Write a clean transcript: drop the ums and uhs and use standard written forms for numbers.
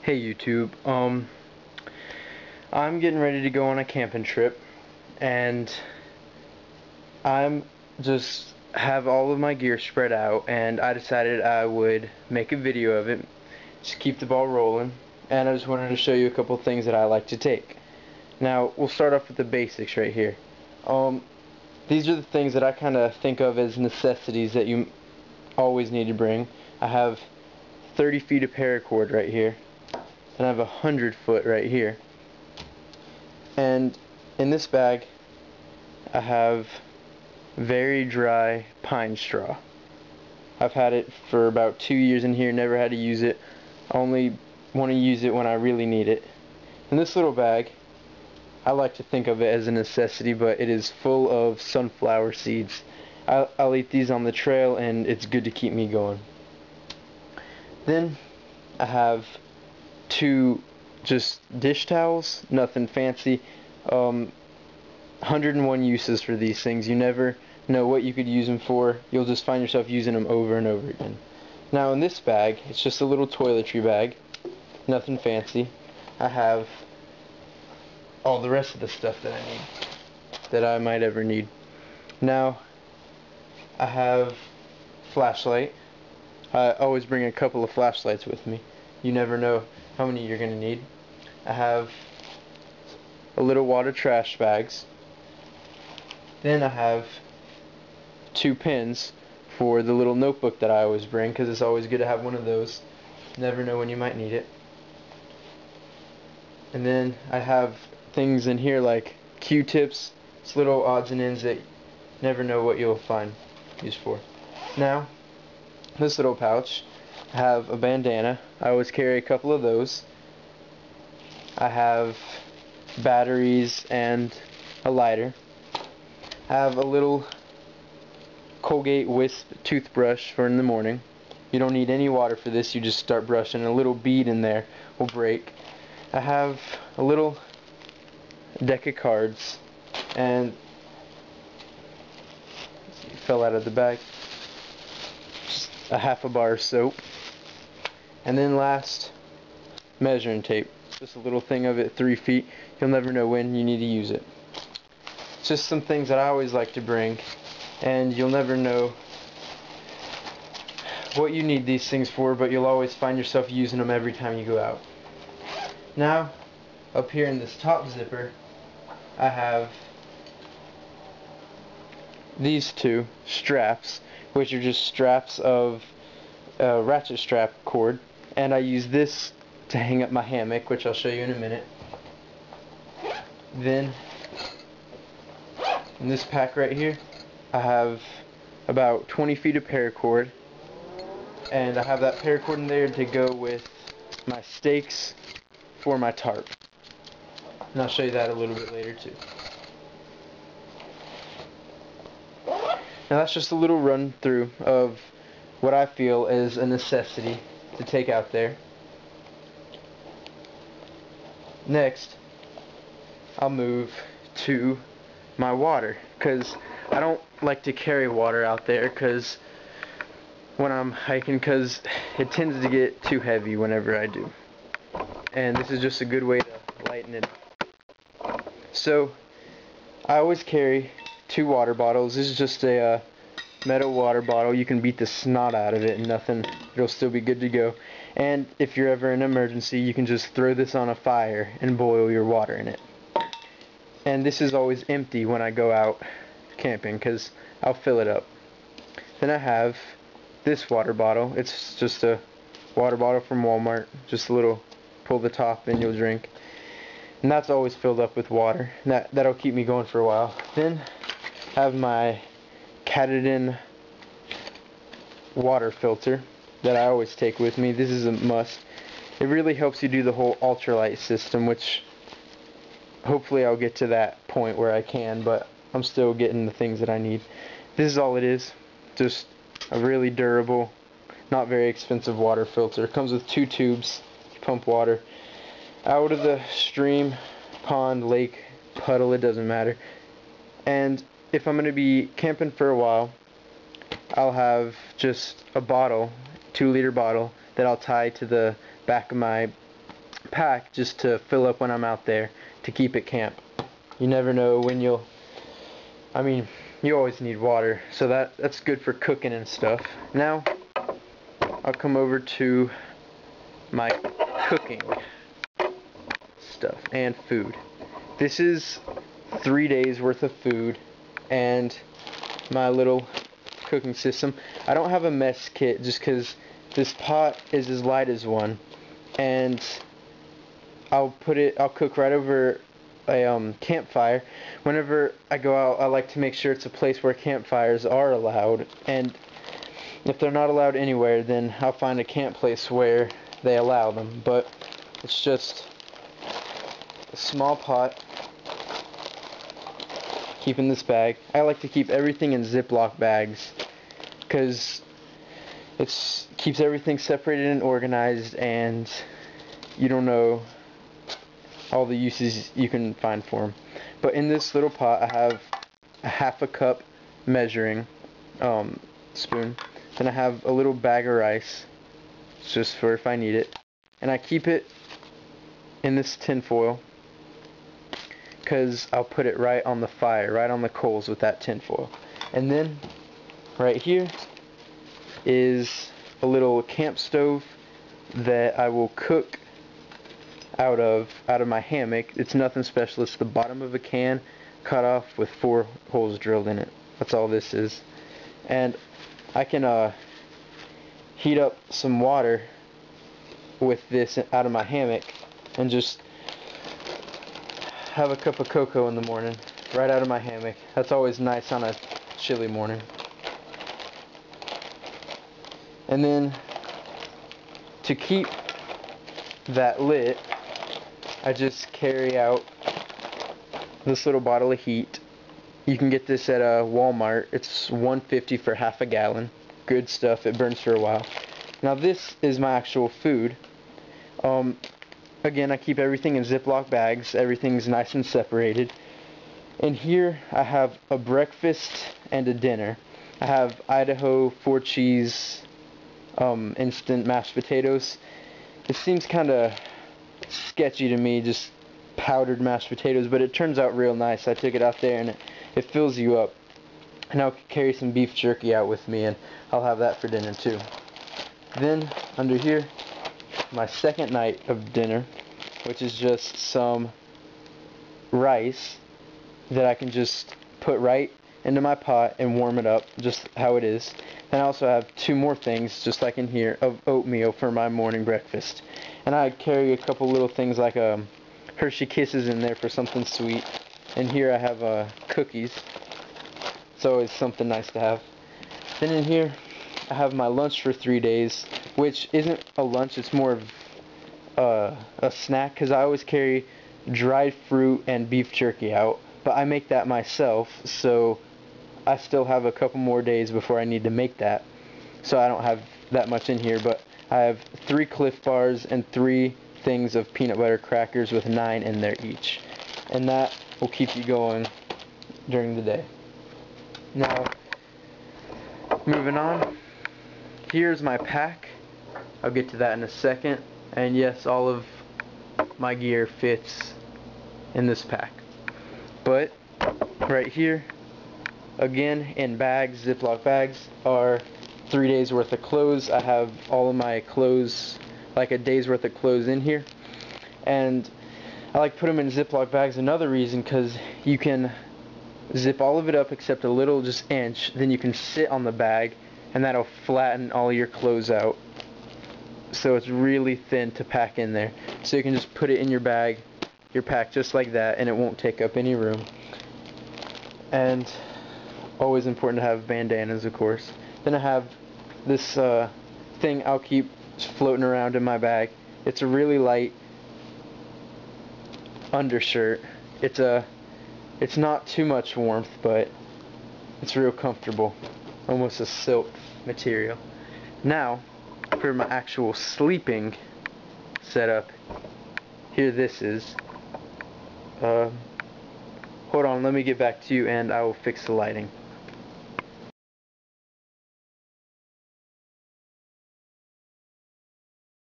Hey YouTube, I'm getting ready to go on a camping trip, and I'm just have all of my gear spread out, and I decided I would make a video of it, just keep the ball rolling, and I just wanted to show you a couple things that I like to take. Now, we'll start off with the basics right here. These are the things that I kind of think of as necessities that you always need to bring. I have 30 feet of paracord right here, and I have 100 foot right here. And in this bag I have very dry pine straw. I've had it for about 2 years in here, never had to use it. I only want to use it when I really need it. In this little bag, I like to think of it as a necessity, but it is full of sunflower seeds. I'll eat these on the trail, and it's good to keep me going. Then I have 2 just dish towels, nothing fancy. 101 uses for these things. You never know what you could use them for. You'll just find yourself using them over and over again. Now in this bag, it's just a little toiletry bag, nothing fancy. I have all the rest of the stuff that I need, that I might ever need. Now I have flashlight. I always bring a couple of flashlights with me. You never know how many you're going to need. I have a little water trash bags. Then I have 2 pens for the little notebook that I always bring, because it's always good to have one of those. Never know when you might need it. And then I have things in here like Q-tips. It's little odds and ends that you never know what you'll find used for. Now, this little pouch, I have a bandana. I always carry a couple of those. I have batteries and a lighter. I have a little Colgate Wisp toothbrush for in the morning. You don't need any water for this, you just start brushing. A little bead in there will break. I have a little deck of cards, and it fell out of the bag. Just a half a bar of soap. And then last, measuring tape. Just a little thing of it, 3 feet. You'll never know when you need to use it. It's just some things that I always like to bring, and you'll never know what you need these things for, but you'll always find yourself using them every time you go out. Now, up here in this top zipper, I have these 2 straps, which are just straps of ratchet strap cord, and I use this to hang up my hammock, which I'll show you in a minute. Then in this pack right here, I have about 20 feet of paracord, and I have that paracord in there to go with my stakes for my tarp, and I'll show you that a little bit later too. Now that's just a little run through of what I feel is a necessity to take out there. Next, I'll move to my water, because I don't like to carry water out there when I'm hiking, because it tends to get too heavy whenever I do. And this is just a good way to lighten it up. So I always carry 2 water bottles. This is just a metal water bottle. You can beat the snot out of it and nothing, it'll still be good to go. And if you're ever in an emergency, you can just throw this on a fire and boil your water in it. And this is always empty when I go out camping, because I'll fill it up. Then I have this water bottle. It's just a water bottle from Walmart, just a little, pull the top and you'll drink. And that's always filled up with water. And that'll keep me going for a while. Then I have my Katadyn water filter that I always take with me. This is a must. It really helps you do the whole ultralight system, which hopefully I'll get to that point where I can, but I'm still getting the things that I need. This is all it is. Just a really durable, not very expensive water filter. It comes with 2 tubes. You pump water out of the stream, pond, lake, puddle, it doesn't matter. And if I'm going to be camping for a while, I'll have just a bottle, 2-liter bottle, that I'll tie to the back of my pack just to fill up when I'm out there to keep at camp. You never know when you always need water, so that's good for cooking and stuff. Now, I'll come over to my cooking stuff and food. This is 3 days worth of food and my little cooking system. I don't have a mess kit just because this pot is as light as one, and I'll cook right over a campfire. Whenever I go out, I like to make sure it's a place where campfires are allowed, and if they're not allowed anywhere, then I'll find a camp place where they allow them. But it's just a small pot. Keep in this bag. I like to keep everything in Ziploc bags because it keeps everything separated and organized, and you don't know all the uses you can find for them. But in this little pot, I have a ½ a cup measuring spoon. Then I have a little bag of rice, just for if I need it. And I keep it in this tin foil because I'll put it right on the fire, right on the coals with that tin foil. And then right here is a little camp stove that I will cook out of my hammock. It's nothing special. It's the bottom of a can cut off with 4 holes drilled in it. That's all this is. And I can heat up some water with this out of my hammock and just have a cup of cocoa in the morning right out of my hammock. That's always nice on a chilly morning. And then to keep that lit, I just carry out this little bottle of heat. You can get this at Walmart. It's $1.50 for ½ a gallon. Good stuff. It burns for a while. Now this is my actual food. Again, I keep everything in Ziploc bags. Everything's nice and separated. And here I have a breakfast and a dinner. I have Idaho 4-cheese instant mashed potatoes. It seems kind of sketchy to me, just powdered mashed potatoes, but it turns out real nice. I took it out there and it fills you up. And I'll carry some beef jerky out with me, and I'll have that for dinner too. Then under here, my second night of dinner, which is just some rice that I can just put right into my pot and warm it up just how it is. Then I also have 2 more things, just like in here, of oatmeal for my morning breakfast. And I carry a couple little things like Hershey Kisses in there for something sweet. And here I have cookies. It's always something nice to have. Then in here I have my lunch for 3 days, which isn't a lunch, it's more of a snack, because I always carry dried fruit and beef jerky out, but I make that myself, so I still have a couple more days before I need to make that, so I don't have that much in here. But I have 3 Cliff Bars and 3 things of peanut butter crackers with 9 in there each, and that will keep you going during the day. Now, moving on, here's my pack. I'll get to that in a second. And yes, all of my gear fits in this pack. But right here, again in bags, Ziploc bags, are 3 days worth of clothes. I have all of my clothes, like a day's worth of clothes in here. And I like to put them in Ziploc bags. Another reason, because you can zip all of it up except a little, just inch, then you can sit on the bag and that'll flatten all your clothes out, so it's really thin to pack in there. So you can just put it in your bag, your pack, just like that, and it won't take up any room. And always important to have bandanas, of course. Then I have this thing I'll keep floating around in my bag. It's a really light undershirt. It's not too much warmth, but it's real comfortable, almost a silk material. Now for my actual sleeping setup, here this is. Hold on, let me get back to you and I will fix the lighting.